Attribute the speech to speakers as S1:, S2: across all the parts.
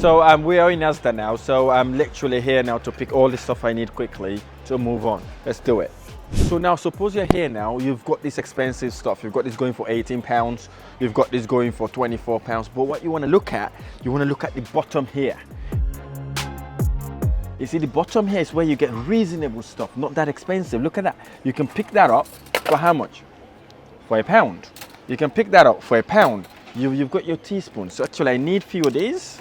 S1: So we are in Asda now, so I'm literally here now to pick all the stuff I need quickly to move on. Let's do it. So now suppose you're here now, you've got this expensive stuff. You've got this going for £18, you've got this going for £24, but what you want to look at, the bottom here. You see, the bottom here is where you get reasonable stuff, not that expensive. Look at that. You can pick that up for how much? For £1. You can pick that up for £1. You've got your teaspoons. So actually I need few of these.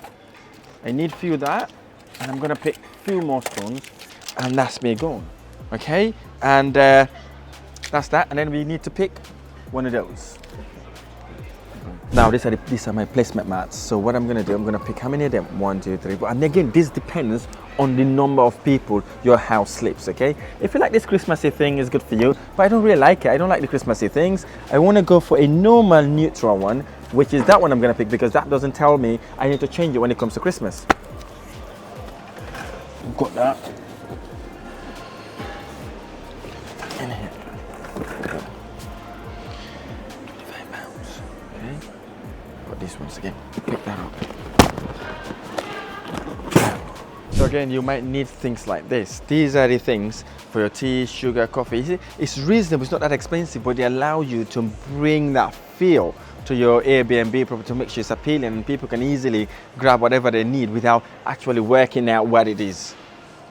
S1: I need few of that. And I'm gonna pick few more spoons. And that's me gone. Okay? And that's that. And then we need to pick one of those. Now these are my placement mats. So what I'm gonna do, I'm gonna pick how many of them? 1, 2, 3, 4. And again, this depends on the number of people your house sleeps, okay? If you like this Christmassy thing, it's good for you, but I don't really like it. I don't like the Christmassy things. I wanna go for a normal neutral one, which is that one I'm gonna pick because that doesn't tell me I need to change it when it comes to Christmas. Got that. In here. £25, okay? Got these ones again, pick that up. So again, you might need things like this. These are the things for your tea, sugar, coffee. You see, it's reasonable, it's not that expensive, but they allow you to bring that feel to your Airbnb property to make sure it's appealing and people can easily grab whatever they need without actually working out what it is.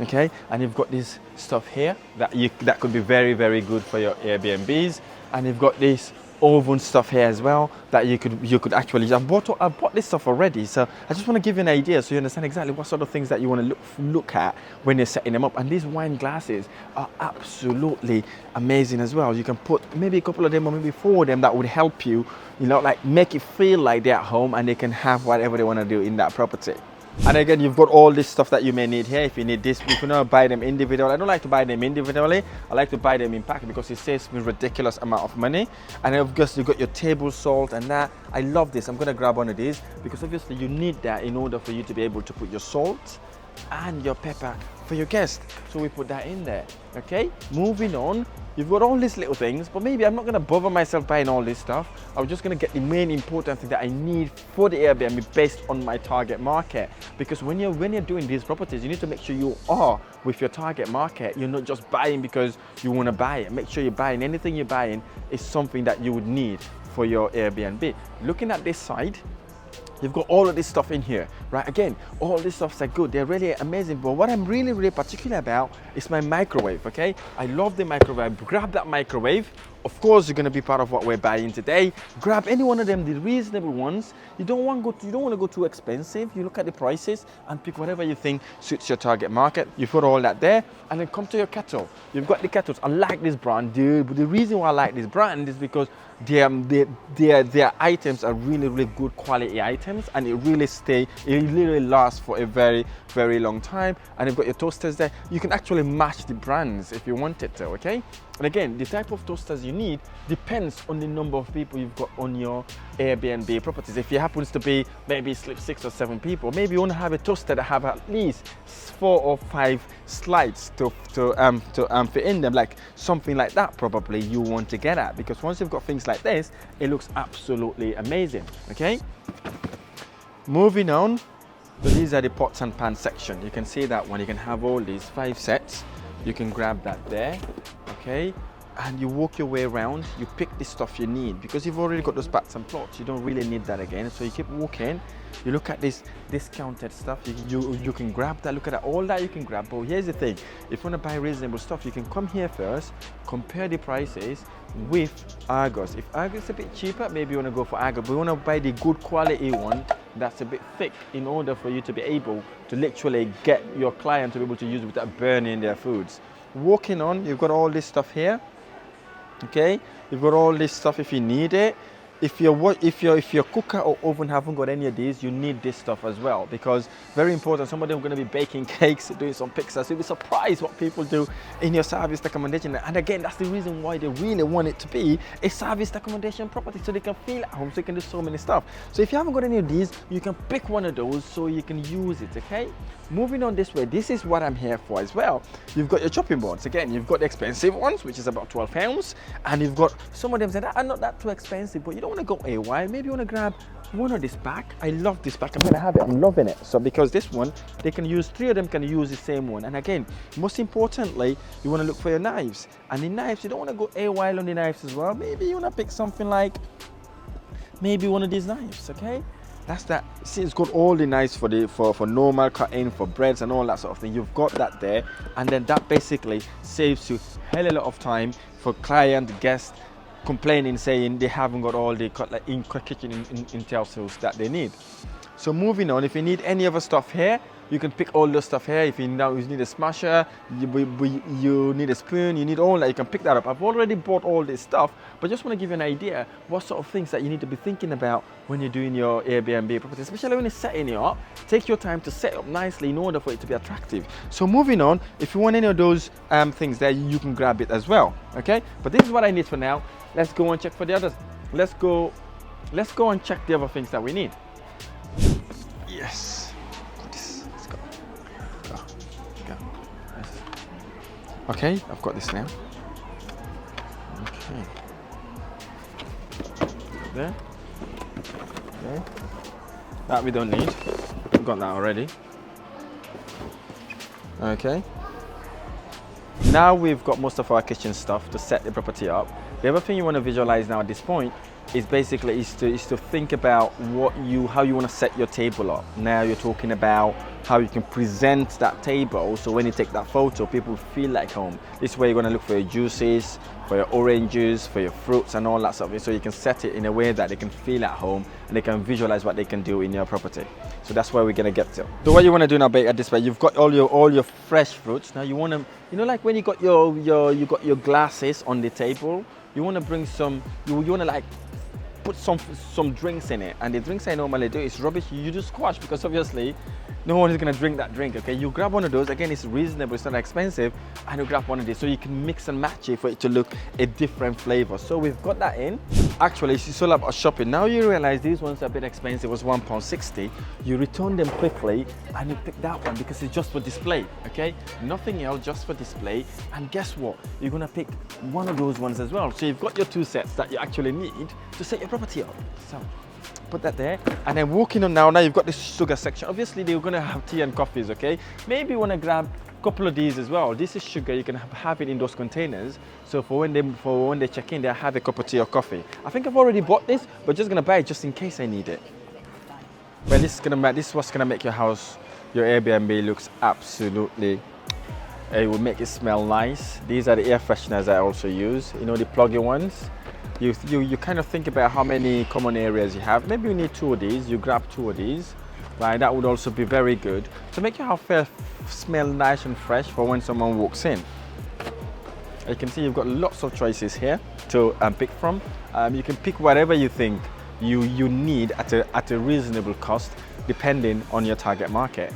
S1: Okay, and you've got this stuff here that could be very, very good for your Airbnbs, and you've got this oven stuff here as well that you could actually use. I bought this stuff already, so I just want to give you an idea so you understand exactly what sort of things that you want to look at when you're setting them up. And these wine glasses are absolutely amazing as well. You can put maybe a couple of them or maybe 4 of them that would help you, like make it feel like they're at home and they can have whatever they want to do in that property. And again, you've got all this stuff that you may need here. If you need this, if you don't buy them individually, I don't like to buy them individually. I like to buy them in pack because it saves me a ridiculous amount of money. And of course, you've got your table salt and that. I love this. I'm going to grab one of these because obviously you need that in order for you to be able to put your salt and your pepper for your guest. So we put that in there. Okay, moving on. You've got all these little things, but maybe I'm not going to bother myself buying all this stuff. I'm just going to get the main important thing that I need for the Airbnb based on my target market. Because when you're doing these properties, you need to make sure you are with your target market. You're not just buying because you want to buy it. Make sure you're buying anything you're buying is something that you would need for your Airbnb. Looking at this side, you've got all of this stuff in here, right? Again, all these stuffs are good. They're really amazing. But what I'm really, really particular about is my microwave, okay? I love the microwave. Grab that microwave. Of course, you're going to be part of what we're buying today. Grab any one of them, the reasonable ones. You don't want to go too expensive. You look at the prices and pick whatever you think suits your target market. You've got all that there, and then come to your kettle. You've got the kettles. I like this brand, dude. But the reason why I like this brand is because their items are really, really good quality items, and it really lasts for a very, very long time. And you've got your toasters there. You can actually match the brands if you wanted to, okay? And again, the type of toasters you need depends on the number of people you've got on your Airbnb properties. If it happens to be maybe 6 or 7 people, maybe you want to have a toaster that have at least 4 or 5 slides to fit in them, like something like that probably you want to get at, because once you've got things like this, it looks absolutely amazing, okay? Moving on, so these are the pots and pans section. You can see that one, you can have all these 5 sets. You can grab that there, okay? And you walk your way around, you pick the stuff you need because you've already got those bats and plots. You don't really need that again. So you keep walking, you look at this discounted stuff, you can grab that, look at that, all that you can grab. But here's the thing, if you want to buy reasonable stuff, you can come here first, compare the prices with Argos. If Argos is a bit cheaper, maybe you want to go for Argos, but you want to buy the good quality one that's a bit thick in order for you to be able to literally get your client to be able to use it without burning their foods. Walking on, you've got all this stuff here, okay? You've got all this stuff if you need it. If your cooker or oven haven't got any of these, you need this stuff as well, because very important. Some of them are going to be baking cakes, doing some pizzas. You'll be surprised what people do in your serviced accommodation. And again, that's the reason why they really want it to be a serviced accommodation property, so they can feel at home, so they can do so many stuff. So if you haven't got any of these, you can pick one of those so you can use it, okay? Moving on this way, this is what I'm here for as well. You've got your chopping boards. Again, you've got the expensive ones, which is about £12, and you've got some of them that are not that too expensive, but you don't want to go AY. Maybe you want to grab one of this back. I love this back. I'm gonna have it. I'm loving it. So because this one, they can use, 3 of them can use the same one. And again, most importantly, you want to look for your knives. And the knives, you don't want to go AWOL on the knives as well. Maybe you want to pick something like, maybe one of these knives, okay? That's that. See, it's got all the knives for normal cutting, for breads and all that sort of thing. You've got that there, and then that basically saves you a hell of a lot of time for client, guests complaining, saying they haven't got all the kitchen utensils that they need. So moving on, if you need any other stuff here, you can pick all the stuff here. If you need a smasher, you need a spoon, you need all that, you can pick that up. I've already bought all this stuff, but just want to give you an idea what sort of things that you need to be thinking about when you're doing your Airbnb property, especially when you're setting it up. Take your time to set up nicely in order for it to be attractive. So moving on, if you want any of those things there, you can grab it as well, okay? But this is what I need for now. Let's go and check for the others. Let's go and check the other things that we need. Yes. Okay, I've got this now. Okay. There. Okay. That we don't need. We've got that already. Okay. Now we've got most of our kitchen stuff to set the property up. The other thing you want to visualize now at this point is basically to think about how you want to set your table up. Now you're talking about how you can present that table, so when you take that photo, people feel like home. This is where you're going to look for your juices, for your oranges, for your fruits and all that stuff, so you can set it in a way that they can feel at home and they can visualize what they can do in your property. So that's where we're going to get to. So what you want to do now, at this way, you've got all your fresh fruits. Now you want to, like when you got your glasses on the table, you want to bring some, you want to like put some drinks in it, and the drinks I normally do is rubbish. You do squash because obviously no one is going to drink that drink, okay? You grab one of those, again it's reasonable, it's not expensive, and you grab one of these so you can mix and match it for it to look a different flavor. So we've got that in. Actually it's all about shopping. Now you realize these ones are a bit expensive, it was £1.60. You return them quickly and you pick that one because it's just for display, okay? Nothing else, just for display. And guess what? You're gonna pick one of those ones as well. So you've got your 2 sets that you actually need to set your property up. So put that there, and then walking on now you've got this sugar section. Obviously they're going to have tea and coffees, okay? Maybe you want to grab a couple of these as well. This is sugar, you can have it in those containers, so for when they check in, they have a cup of tea or coffee. I think I've already bought this, but just going to buy it just in case I need it. Well, this is what's going to make your house, your Airbnb looks absolutely, it will make it smell nice. These are the air fresheners I also use, you know, the plug-in ones. You kind of think about how many common areas you have. Maybe you need 2 of these, you grab 2 of these, right? That would also be very good to make your house smell nice and fresh for when someone walks in. You can see you've got lots of choices here to pick from. You can pick whatever you think you need at a reasonable cost depending on your target market.